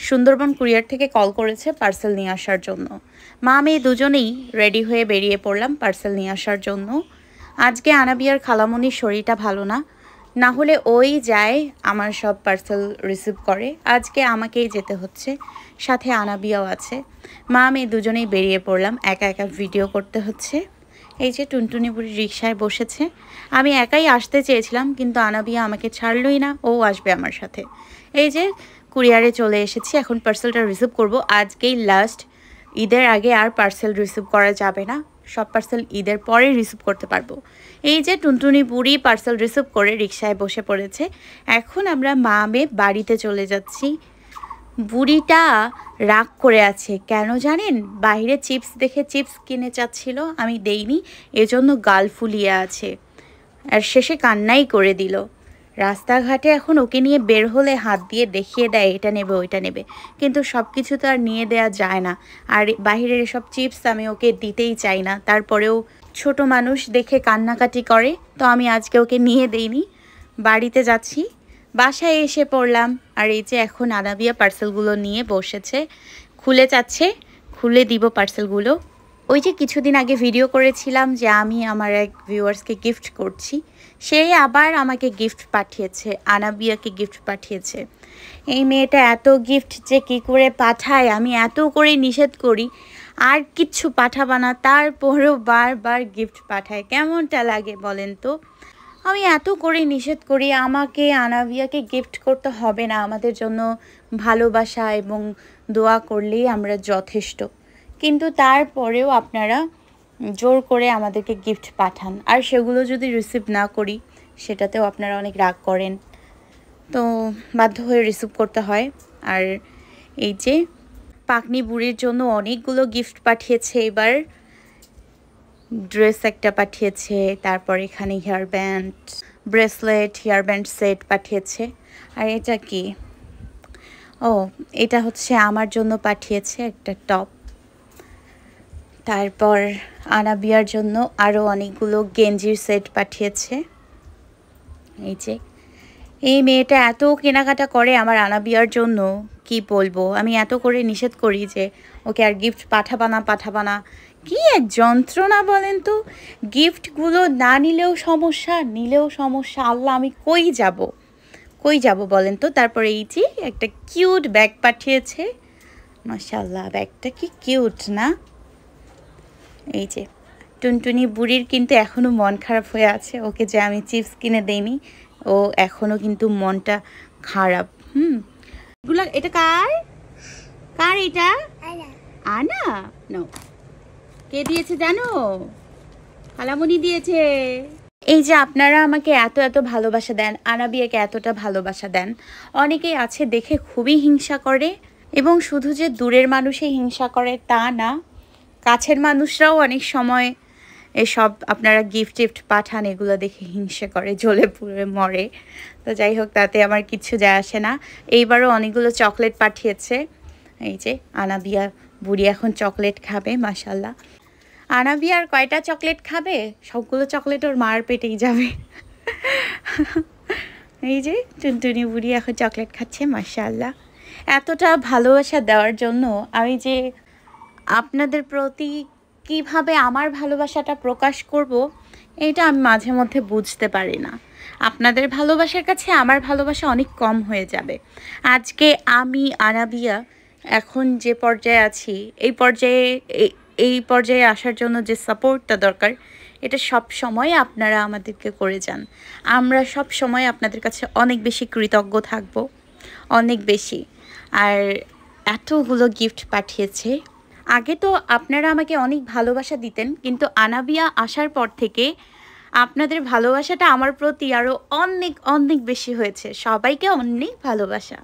Sundarban courier থেকে call করেছে parcel নিয়ে আসার জন্য। মা মেয়ে দুজনেই রেডি হয়ে বেরিয়ে পড়লাম পার্সেল নিয়ে আসার জন্য। আজকে আনাবিয়ার খালামণির শরীরটা ভালো না, না হলে ওই যায় আমার সব পার্সেল রিসিভ করে। আজকে আমাকেই যেতে হচ্ছে, সাথে আনাবিয়াও আছে। মা মেয়ে দুজনেই বেরিয়ে পড়লাম, একা একা ভিডিও করতে হচ্ছে। এই যে টুনটুনি বুড়ি রিকশায় বসেছে। আমি একাই আসতে চেয়েছিলাম, কিন্তু আনাবিয়া আমাকে ছাড়লই না, ও আসবে আমার সাথে। এই যে কুরিয়ারে চলে এসেছি, এখন পার্সেলটা রিসিভ করব। আজকেই লাস্ট, ঈদের আগে আর পার্সেল রিসিভ করা যাবে না, সব পার্সেল ঈদের পরে রিসিভ করতে পারবো। এই যে টুনটুনি বুড়ি পার্সেল রিসিভ করে রিকশায় বসে পড়েছে। এখন আমরা মা মেয়ে বাড়িতে চলে যাচ্ছি। বুড়িটা রাগ করে আছে, কেন জানেন? বাইরে চিপস দেখে চিপস কিনে চাচ্ছিল, আমি দেইনি, এজন্য গাল ফুলিয়ে আছে। আর শেষে কান্নাই করে দিল। রাস্তাঘাটে এখন ওকে নিয়ে বের হলে হাত দিয়ে দেখিয়ে দেয় এটা নেবে ওইটা নেবে, কিন্তু সব কিছু তো আর নিয়ে দেওয়া যায় না। আর বাহিরের এসব চিপস আমি ওকে দিতেই চাই না, তারপরেও ছোট মানুষ দেখে কান্নাকাটি করে, তো আমি আজকে ওকে নিয়ে দেইনি। বাড়িতে যাচ্ছি, বাসায় এসে পড়লাম। আর এই যে এখন আনাবিয়া পার্সেলগুলো নিয়ে বসেছে, খুলে যাচ্ছে, খুলে দিব পার্সেলগুলো। ওই যে কিছুদিন আগে ভিডিও করেছিলাম যে আমি আমার এক ভিউয়ার্সকে গিফট করছি, সে আবার আমাকে গিফট পাঠিয়েছে, আনাবিয়াকে গিফট পাঠিয়েছে। এই মেয়েটা এত গিফট যে কী করে পাঠায়, আমি এত করে নিষেধ করি আর কিচ্ছু পাঠাবা না, তারপরেও বারবার গিফট পাঠায়। কেমনটা লাগে বলেন তো? আমি এত করে নিষেধ করি, আমাকে আনাবিয়াকে গিফট করতে হবে না, আমাদের জন্য ভালোবাসা এবং দোয়া করলেই আমরা যথেষ্ট। কিন্তু তারপরেও আপনারা জোর করে আমাদেরকে গিফট পাঠান, আর সেগুলো যদি রিসিভ না করি সেটাতেও আপনারা অনেক রাগ করেন, তো বাধ্য হয়ে রিসিভ করতে হয়। আর এই যে পাকনি বুড়ির জন্য অনেকগুলো গিফট পাঠিয়েছে এবার। ড্রেস একটা পাঠিয়েছে, তারপর এখানে hair band, bracelet, hair band set পাঠিয়েছে। আর এটা কি? ও, এটা হচ্ছে আমার জন্য পাঠিয়েছে একটা টপ। তারপর আনাবিয়ার জন্য আরও অনেকগুলো গেঞ্জির সেট পাঠিয়েছে। এই যে এই মেয়েটা এত কেনাকাটা করে আমার আনাবিয়ার জন্য, কি বলবো। আমি এত করে নিষেধ করি যে ওকে আর গিফট পাঠাবা না, কি এক যন্ত্রণা বলেন তো। গিফটগুলো না নিলেও সমস্যা, নিলেও সমস্যা। আল্লাহ, আমি কই যাব বলেন তো। তারপরে এই যে একটা কিউট ব্যাগ পাঠিয়েছে, মাশাআল্লাহ, ব্যাগটা কি কিউট না? এই যে টুনটুনি বুড়ির কিন্তু এখনও মন খারাপ হয়ে আছে, ওকে যে আমি চিপস কিনে দেইনি, ও এখনও কিন্তু মনটা খারাপ। এটা কার এটা? আনা নো, কে দিয়েছে জানো? খালামণি দিয়েছে। এই যে আপনারা আমাকে এত এত ভালোবাসা দেন, আনাবিয়াকে এতটা ভালোবাসা দেন, অনেকেই আছে দেখে খুবই হিংসা করে। এবং শুধু যে দূরের মানুষই হিংসা করে তা না, কাছের মানুষরাও অনেক সময় এসব আপনারা গিফট পাঠান এগুলো দেখে হিংসা করে, জ্বলে পুড়ে মরে। তো যাই হোক, তাতে আমার কিছু যায় আসে না। এইবারও অনেকগুলো চকলেট পাঠিয়েছে। এই যে আনাবিয়া বুড়ি এখন চকলেট খাবে, মাশাল্লাহ। আনাবিয়া আর কয়টা চকলেট খাবে? সবগুলো চকলেট ওর মার পেটেই যাবে। এই যে টুনটুনি বুড়ি এখন চকলেট খাচ্ছে, মাশাল্লাহ। এতটা ভালোবাসা দেওয়ার জন্য আমি যে আপনাদের প্রতি কিভাবে আমার ভালোবাসাটা প্রকাশ করব, এটা আমি মাঝে মধ্যে বুঝতে পারি না। আপনাদের ভালোবাসার কাছে আমার ভালোবাসা অনেক কম হয়ে যাবে। আজকে আমি আনাবিয়া এখন যে পর্যায়ে আছি, এই পর্যায়ে আসার জন্য যে সাপোর্টটা দরকার, এটা সব সময় আপনারা আমাদেরকে করে যান। আমরা সব সময় আপনাদের কাছে অনেক বেশি কৃতজ্ঞ থাকব, অনেক বেশি। আর এতগুলো গিফট পাঠিয়েছে। আগে তো আপনারা আমাকে অনেক ভালোবাসা দিতেন, কিন্তু আনাবিয়া আসার পর থেকে আপনাদের ভালোবাসাটা আমার প্রতি আরও অনেক অনেক বেশি হয়েছে। সবাইকে অনেক ভালোবাসা।